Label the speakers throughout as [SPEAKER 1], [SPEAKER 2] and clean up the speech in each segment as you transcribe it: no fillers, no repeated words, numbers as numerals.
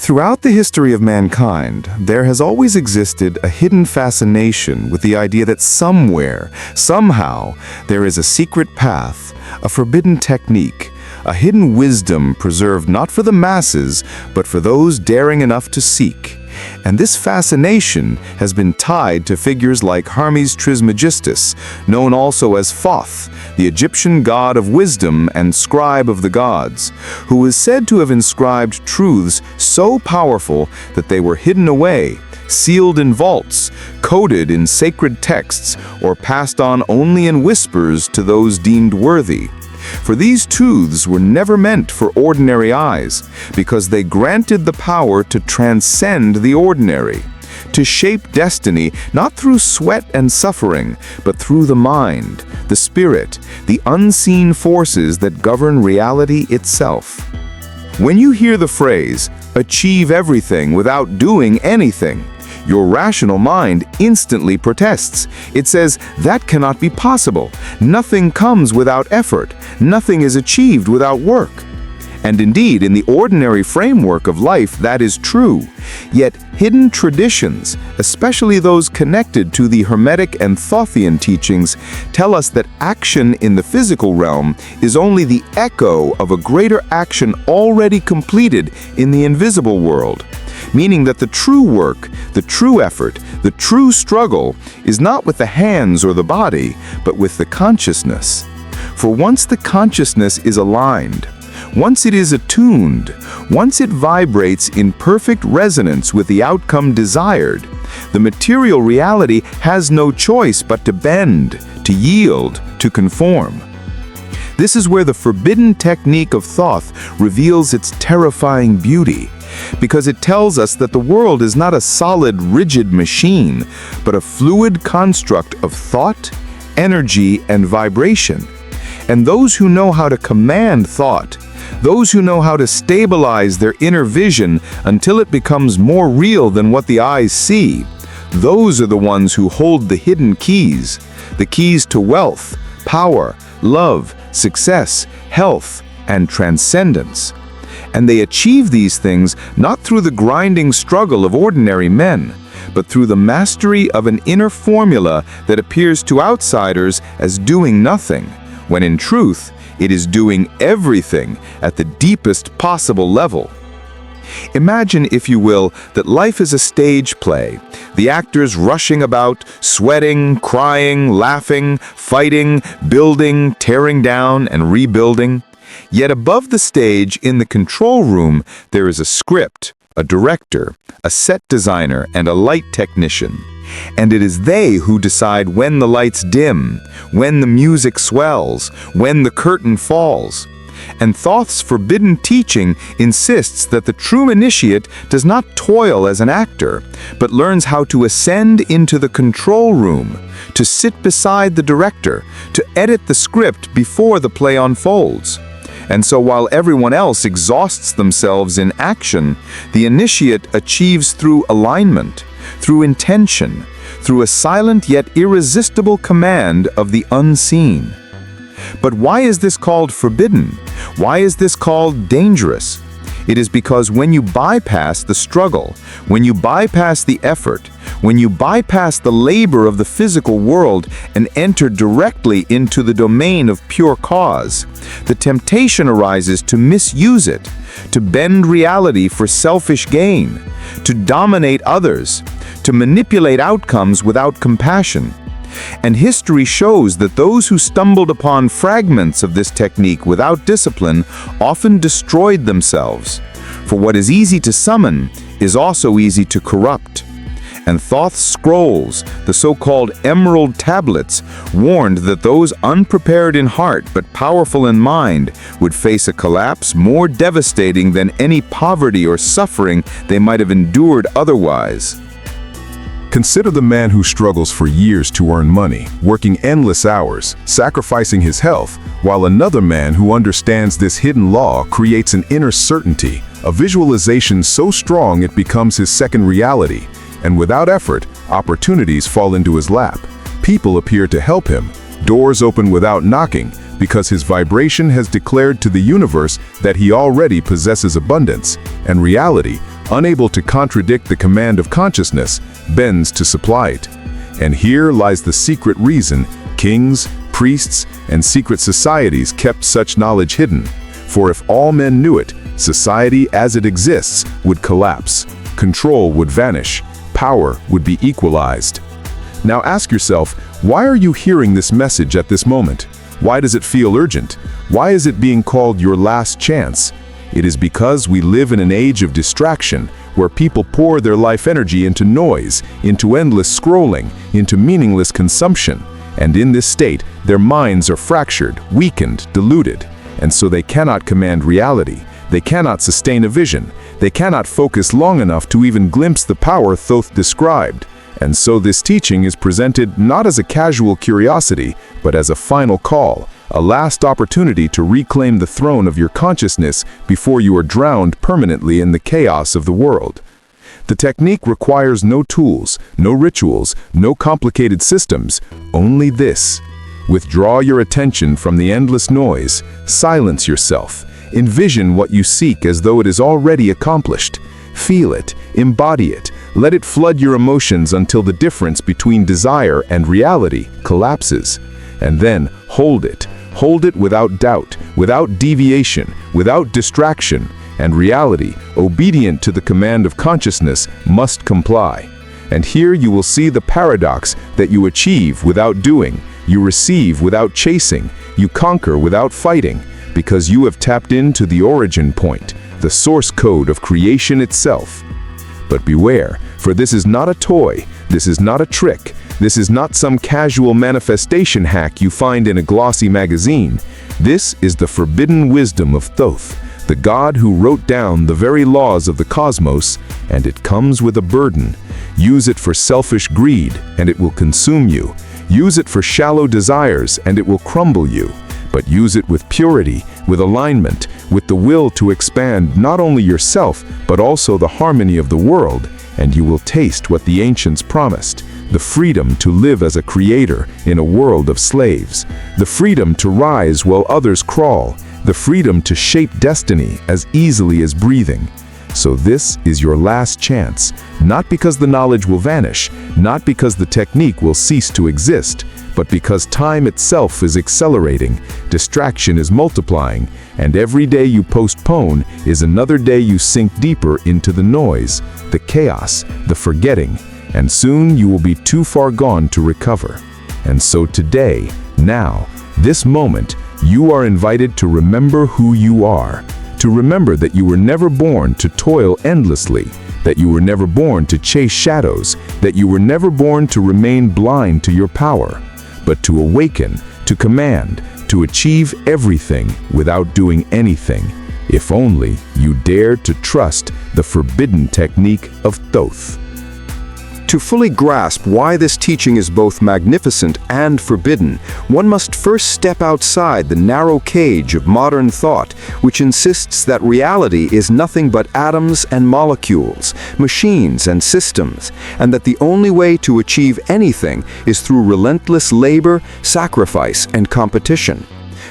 [SPEAKER 1] Throughout the history of mankind, there has always existed a hidden fascination with the idea that somewhere, somehow, there is a secret path, a forbidden technique, a hidden wisdom preserved not for the masses, but for those daring enough to seek. And this fascination has been tied to figures like Hermes Trismegistus, known also as Thoth, the Egyptian god of wisdom and scribe of the gods, who is said to have inscribed truths so powerful that they were hidden away, sealed in vaults, coded in sacred texts, or passed on only in whispers to those deemed worthy. For these truths were never meant for ordinary eyes, because they granted the power to transcend the ordinary, to shape destiny not through sweat and suffering, but through the mind, the spirit, the unseen forces that govern reality itself. When you hear the phrase, "achieve everything without doing anything," your rational mind instantly protests. It says, that cannot be possible. Nothing comes without effort. Nothing is achieved without work. And indeed, in the ordinary framework of life, that is true. Yet, hidden traditions, especially those connected to the Hermetic and Thothian teachings, tell us that action in the physical realm is only the echo of a greater action already completed in the invisible world. Meaning that the true work, the true effort, the true struggle is not with the hands or the body, but with the consciousness. For once the consciousness is aligned, once it is attuned, once it vibrates in perfect resonance with the outcome desired, the material reality has no choice but to bend, to yield, to conform. This is where the forbidden technique of Thoth reveals its terrifying beauty, because it tells us that the world is not a solid, rigid machine, but a fluid construct of thought, energy, and vibration. And those who know how to command thought, those who know how to stabilize their inner vision until it becomes more real than what the eyes see, those are the ones who hold the hidden keys, the keys to wealth, power, love, success, health, and transcendence. And they achieve these things not through the grinding struggle of ordinary men, but through the mastery of an inner formula that appears to outsiders as doing nothing, when in truth, it is doing everything at the deepest possible level. Imagine, if you will, that life is a stage play, the actors rushing about, sweating, crying, laughing, fighting, building, tearing down, and rebuilding. Yet above the stage, in the control room, there is a script, a director, a set designer, and a light technician. And it is they who decide when the lights dim, when the music swells, when the curtain falls. And Thoth's forbidden teaching insists that the true initiate does not toil as an actor, but learns how to ascend into the control room, to sit beside the director, to edit the script before the play unfolds. And so while everyone else exhausts themselves in action, the initiate achieves through alignment, through intention, through a silent yet irresistible command of the unseen. But why is this called forbidden? Why is this called dangerous? It is because when you bypass the struggle, when you bypass the effort, when you bypass the labor of the physical world and enter directly into the domain of pure cause, the temptation arises to misuse it, to bend reality for selfish gain, to dominate others, to manipulate outcomes without compassion. And history shows that those who stumbled upon fragments of this technique without discipline often destroyed themselves. For what is easy to summon is also easy to corrupt. And Thoth's scrolls, the so-called Emerald Tablets, warned that those unprepared in heart but powerful in mind would face a collapse more devastating than any poverty or suffering they might have endured otherwise.
[SPEAKER 2] Consider the man who struggles for years to earn money, working endless hours, sacrificing his health, while another man who understands this hidden law creates an inner certainty, a visualization so strong it becomes his second reality. And without effort, opportunities fall into his lap. People appear to help him. Doors open without knocking, because his vibration has declared to the universe that he already possesses abundance, and reality, unable to contradict the command of consciousness, bends to supply it. And here lies the secret reason kings, priests, and secret societies kept such knowledge hidden. For if all men knew it, society as it exists would collapse, control would vanish, power would be equalized. Now ask yourself, why are you hearing this message at this moment? Why does it feel urgent? Why is it being called your last chance? It is because we live in an age of distraction, where people pour their life energy into noise, into endless scrolling, into meaningless consumption. And in this state, their minds are fractured, weakened, diluted. And so they cannot command reality. They cannot sustain a vision. They cannot focus long enough to even glimpse the power Thoth described. And so this teaching is presented not as a casual curiosity, but as a final call, a last opportunity to reclaim the throne of your consciousness before you are drowned permanently in the chaos of the world. The technique requires no tools, no rituals, no complicated systems, only this. Withdraw your attention from the endless noise, silence yourself, envision what you seek as though it is already accomplished. Feel it, embody it, let it flood your emotions until the difference between desire and reality collapses. And then hold it without doubt, without deviation, without distraction, and reality, obedient to the command of consciousness, must comply. And here you will see the paradox that you achieve without doing, you receive without chasing, you conquer without fighting, because you have tapped into the origin point, the source code of creation itself. But beware, for this is not a toy, this is not a trick, this is not some casual manifestation hack you find in a glossy magazine. This is the forbidden wisdom of Thoth, the God who wrote down the very laws of the cosmos, and it comes with a burden. Use it for selfish greed, and it will consume you. Use it for shallow desires, and it will crumble you. But use it with purity, with alignment, with the will to expand not only yourself, but also the harmony of the world, and you will taste what the ancients promised, the freedom to live as a creator in a world of slaves, the freedom to rise while others crawl, the freedom to shape destiny as easily as breathing. So this is your last chance, not because the knowledge will vanish, not because the technique will cease to exist, but because time itself is accelerating, distraction is multiplying, and every day you postpone is another day you sink deeper into the noise, the chaos, the forgetting, and soon you will be too far gone to recover. And so today, now, this moment, you are invited to remember who you are, to remember that you were never born to toil endlessly, that you were never born to chase shadows, that you were never born to remain blind to your power, but to awaken, to command, to achieve everything without doing anything, if only you dare to trust the forbidden technique of Thoth.
[SPEAKER 1] To fully grasp why this teaching is both magnificent and forbidden, one must first step outside the narrow cage of modern thought, which insists that reality is nothing but atoms and molecules, machines and systems, and that the only way to achieve anything is through relentless labor, sacrifice, and competition.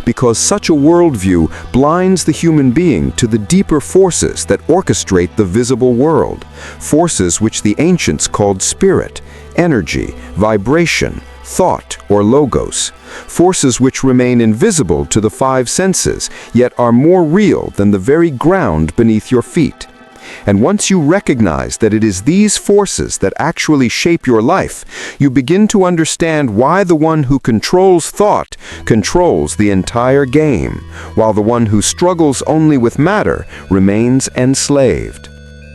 [SPEAKER 1] Because such a worldview blinds the human being to the deeper forces that orchestrate the visible world, forces which the ancients called spirit, energy, vibration, thought, or logos, forces which remain invisible to the five senses, yet are more real than the very ground beneath your feet. And once you recognize that it is these forces that actually shape your life, you begin to understand why the one who controls thought controls the entire game, while the one who struggles only with matter remains enslaved.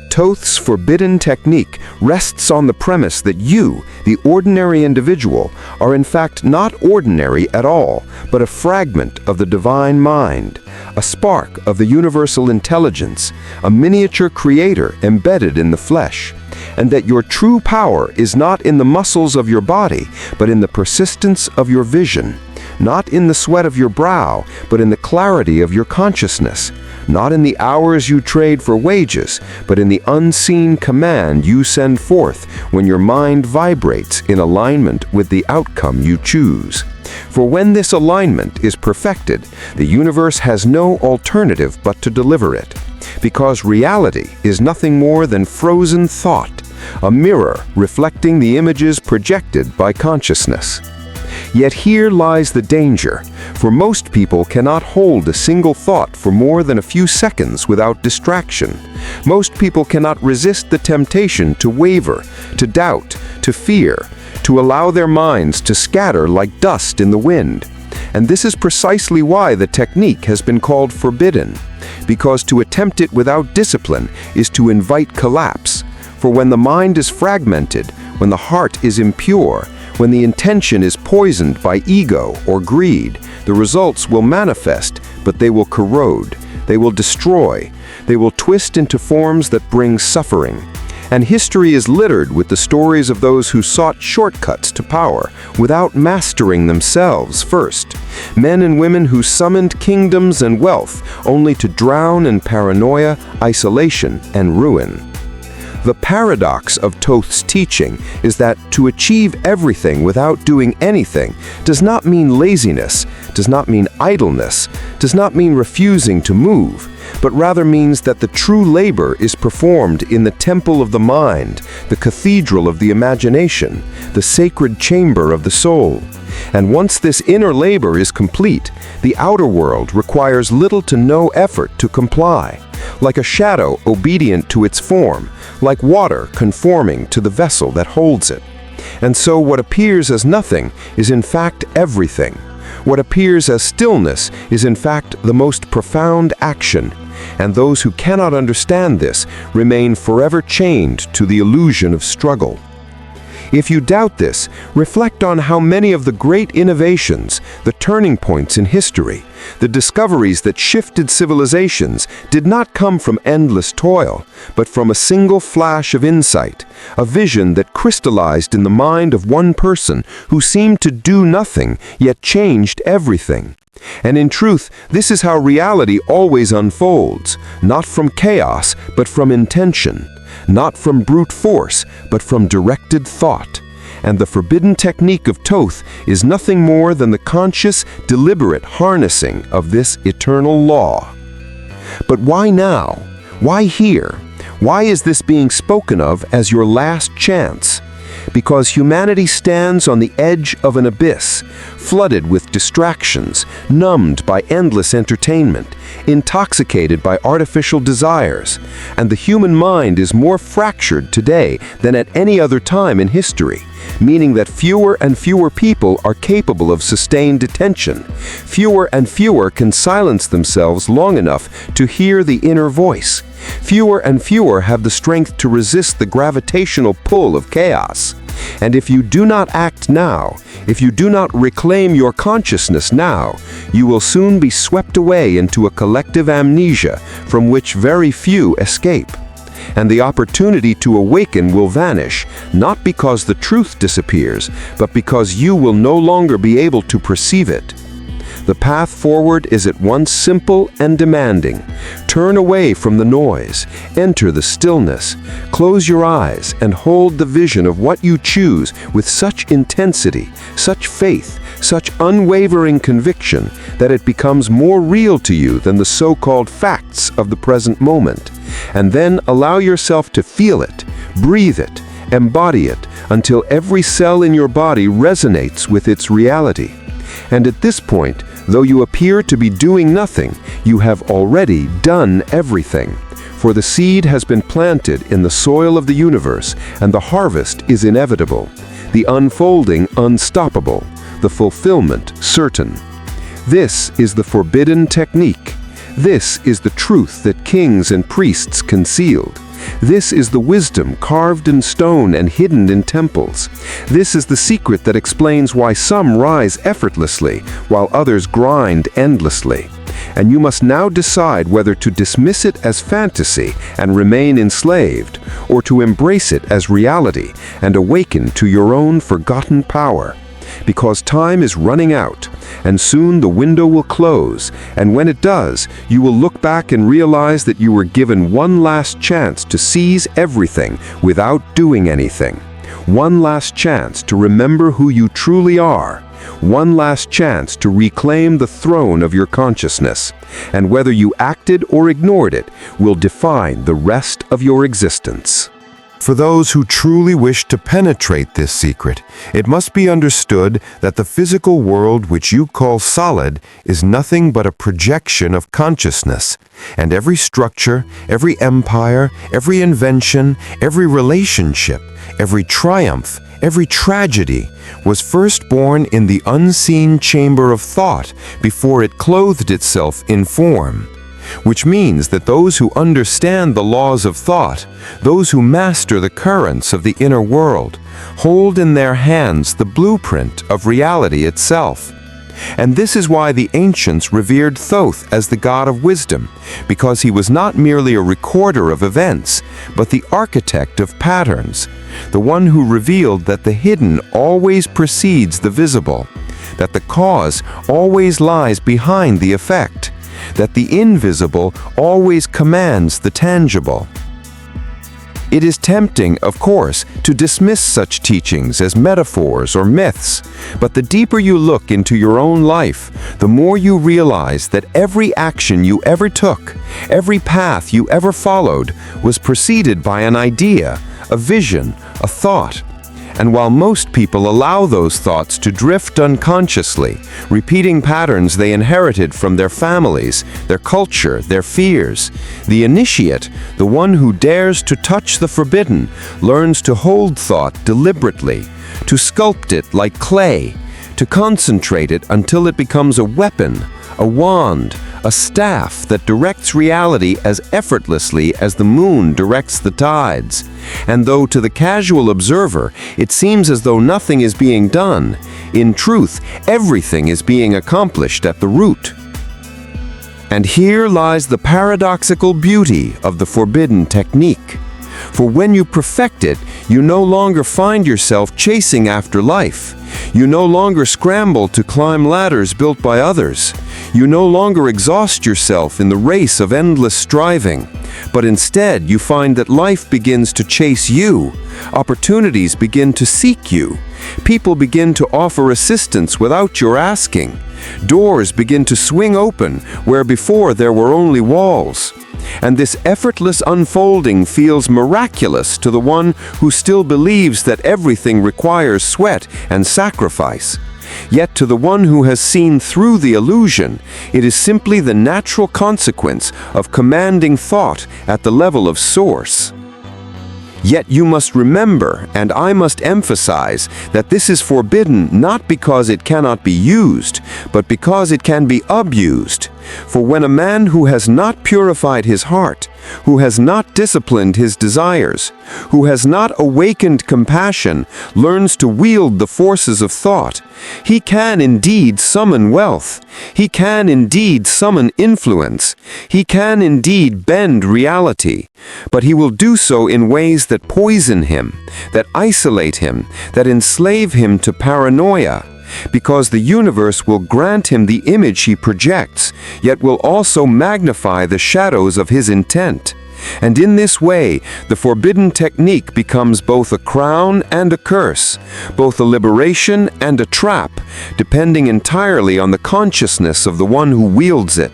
[SPEAKER 1] Thoth's forbidden technique rests on the premise that you, the ordinary individual, are in fact not ordinary at all, but a fragment of the divine mind, a spark of the universal intelligence, a miniature creator embedded in the flesh, and that your true power is not in the muscles of your body, but in the persistence of your vision, not in the sweat of your brow, but in the clarity of your consciousness,
[SPEAKER 3] not in the hours you trade for wages, but in the unseen command you send forth when your mind vibrates in alignment with the outcome you choose. For when this alignment is perfected, the universe has no alternative but to deliver it, because reality is nothing more than frozen thought, a mirror reflecting the images projected by consciousness. Yet here lies the danger, for most people cannot hold a single thought for more than a few seconds without distraction. Most people cannot resist the temptation to waver, to doubt, to fear, to allow their minds to scatter like dust in the wind. And this is precisely why the technique has been called forbidden, because to attempt it without discipline is to invite collapse. For when the mind is fragmented, when the heart is impure, when the intention is poisoned by ego or greed, the results will manifest, but they will corrode, they will destroy, they will twist into forms that bring suffering. And history is littered with the stories of those who sought shortcuts to power without mastering themselves first. Men and women who summoned kingdoms and wealth only to drown in paranoia, isolation, and ruin. The paradox of Thoth's teaching is that to achieve everything without doing anything does not mean laziness, does not mean idleness, does not mean refusing to move, but rather means that the true labor is performed in the temple of the mind, the cathedral of the imagination, the sacred chamber of the soul. And once this inner labor is complete, the outer world requires little to no effort to comply, like a shadow obedient to its form, like water conforming to the vessel that holds it. And so what appears as nothing is in fact everything. What appears as stillness is in fact the most profound action, and those who cannot understand this remain forever chained to the illusion of struggle. If you doubt this, reflect on how many of the great innovations, the turning points in history, the discoveries that shifted civilizations did not come from endless toil, but from a single flash of insight, a vision that crystallized in the mind of one person who seemed to do nothing, yet changed everything. And in truth, this is how reality always unfolds, not from chaos, but from intention. Not from brute force, but from directed thought. And the forbidden technique of Thoth is nothing more than the conscious, deliberate harnessing of this eternal law. But why now? Why here? Why is this being spoken of as your last chance? Because humanity stands on the edge of an abyss, flooded with distractions, numbed by endless entertainment, intoxicated by artificial desires, and the human mind is more fractured today than at any other time in history, meaning that fewer and fewer people are capable of sustained attention. Fewer and fewer can silence themselves long enough to hear the inner voice. Fewer and fewer have the strength to resist the gravitational pull of chaos. And if you do not act now, if you do not reclaim your consciousness now, you will soon be swept away into a collective amnesia from which very few escape. And the opportunity to awaken will vanish, not because the truth disappears, but because you will no longer be able to perceive it. The path forward is at once simple and demanding. Turn away from the noise, enter the stillness, close your eyes, and hold the vision of what you choose with such intensity, such faith, such unwavering conviction that it becomes more real to you than the so-called facts of the present moment. And then allow yourself to feel it, breathe it, embody it, until every cell in your body resonates with its reality. And at this point, though you appear to be doing nothing, you have already done everything. For the seed has been planted in the soil of the universe, and the harvest is inevitable, the unfolding unstoppable, the fulfillment certain. This is the forbidden technique. This is the truth that kings and priests concealed. This is the wisdom carved in stone and hidden in temples. This is the secret that explains why some rise effortlessly, while others grind endlessly. And you must now decide whether to dismiss it as fantasy and remain enslaved, or to embrace it as reality and awaken to your own forgotten power. Because time is running out, and soon the window will close, and when it does, you will look back and realize that you were given one last chance to seize everything without doing anything. One last chance to remember who you truly are. One last chance to reclaim the throne of your consciousness, and whether you acted or ignored it will define the rest of your existence.
[SPEAKER 1] For those who truly wish to penetrate this secret, it must be understood that the physical world which you call solid is nothing but a projection of consciousness, and every structure, every empire, every invention, every relationship, every triumph, every tragedy was first born in the unseen chamber of thought before it clothed itself in form. Which means that those who understand the laws of thought, those who master the currents of the inner world, hold in their hands the blueprint of reality itself. And this is why the ancients revered Thoth as the god of wisdom, because he was not merely a recorder of events, but the architect of patterns, the one who revealed that the hidden always precedes the visible, that the cause always lies behind the effect, that the invisible always commands the tangible. It is tempting, of course, to dismiss such teachings as metaphors or myths, but the deeper you look into your own life, the more you realize that every action you ever took, every path you ever followed, was preceded by an idea, a vision, a thought. And while most people allow those thoughts to drift unconsciously, repeating patterns they inherited from their families, their culture, their fears, the initiate, the one who dares to touch the forbidden, learns to hold thought deliberately, to sculpt it like clay, to concentrate it until it becomes a weapon, a wand, a staff that directs reality as effortlessly as the moon directs the tides. And though to the casual observer it seems as though nothing is being done, in truth, everything is being accomplished at the root. And here lies the paradoxical beauty of the forbidden technique. For when you perfect it, you no longer find yourself chasing after life. You no longer scramble to climb ladders built by others. You no longer exhaust yourself in the race of endless striving, but instead you find that life begins to chase you. Opportunities begin to seek you. People begin to offer assistance without your asking. Doors begin to swing open where before there were only walls. And this effortless unfolding feels miraculous to the one who still believes that everything requires sweat and sacrifice. Yet to the one who has seen through the illusion, it is simply the natural consequence of commanding thought at the level of source. Yet you must remember, and I must emphasize, that this is forbidden not because it cannot be used, but because it can be abused. For when a man who has not purified his heart, who has not disciplined his desires, who has not awakened compassion, learns to wield the forces of thought, he can indeed summon wealth. He can indeed summon influence. He can indeed bend reality. But he will do so in ways that poison him, that isolate him, that enslave him to paranoia. Because the universe will grant him the image he projects, yet will also magnify the shadows of his intent. And in this way, the forbidden technique becomes both a crown and a curse, both a liberation and a trap, depending entirely on the consciousness of the one who wields it.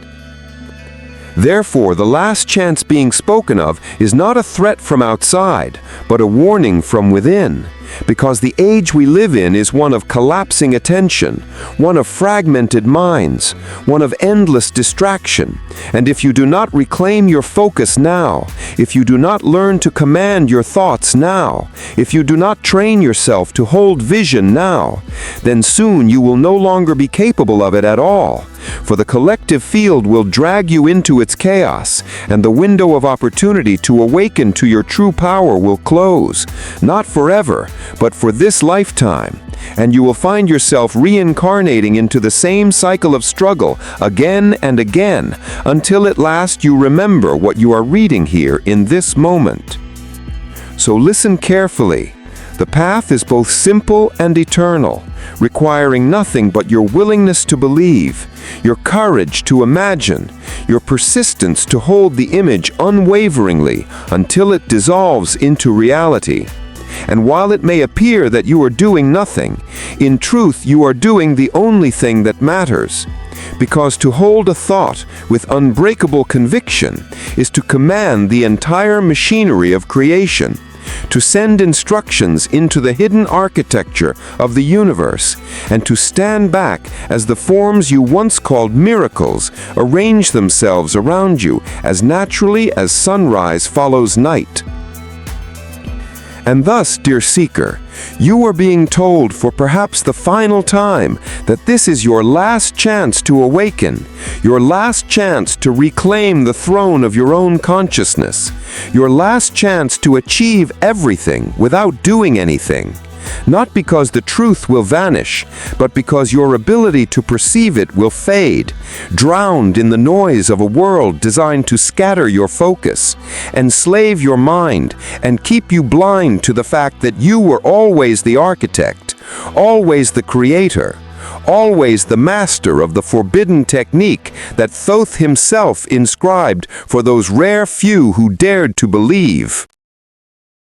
[SPEAKER 1] Therefore, the last chance being spoken of is not a threat from outside, but a warning from within. Because the age we live in is one of collapsing attention, one of fragmented minds, one of endless distraction. And if you do not reclaim your focus now, if you do not learn to command your thoughts now, if you do not train yourself to hold vision now, then soon you will no longer be capable of it at all. For the collective field will drag you into its chaos, and the window of opportunity to awaken to your true power will close, not forever, but for this lifetime. And you will find yourself reincarnating into the same cycle of struggle again and again, until at last you remember what you are reading here in this moment. So listen carefully.
[SPEAKER 3] The path is both simple and eternal, requiring nothing but your willingness to believe, your courage to imagine, your persistence to hold the image unwaveringly until it dissolves into reality. And while it may appear that you are doing nothing, in truth you are doing the only thing that matters. Because to hold a thought with unbreakable conviction is to command the entire machinery of creation, to send instructions into the hidden architecture of the universe, and to stand back as the forms you once called miracles arrange themselves around you as naturally as sunrise follows night. And thus, dear seeker, you are being told for perhaps the final time that this is your last chance to awaken, your last chance to reclaim the throne of your own consciousness, your last chance to achieve everything without doing anything. Not because the truth will vanish, but because your ability to perceive it will fade, drowned in the noise of a world designed to scatter your focus, enslave your mind, and keep you blind to the fact that you were always the architect, always the creator, always the master of the forbidden technique that Thoth himself inscribed for those rare few who dared to believe.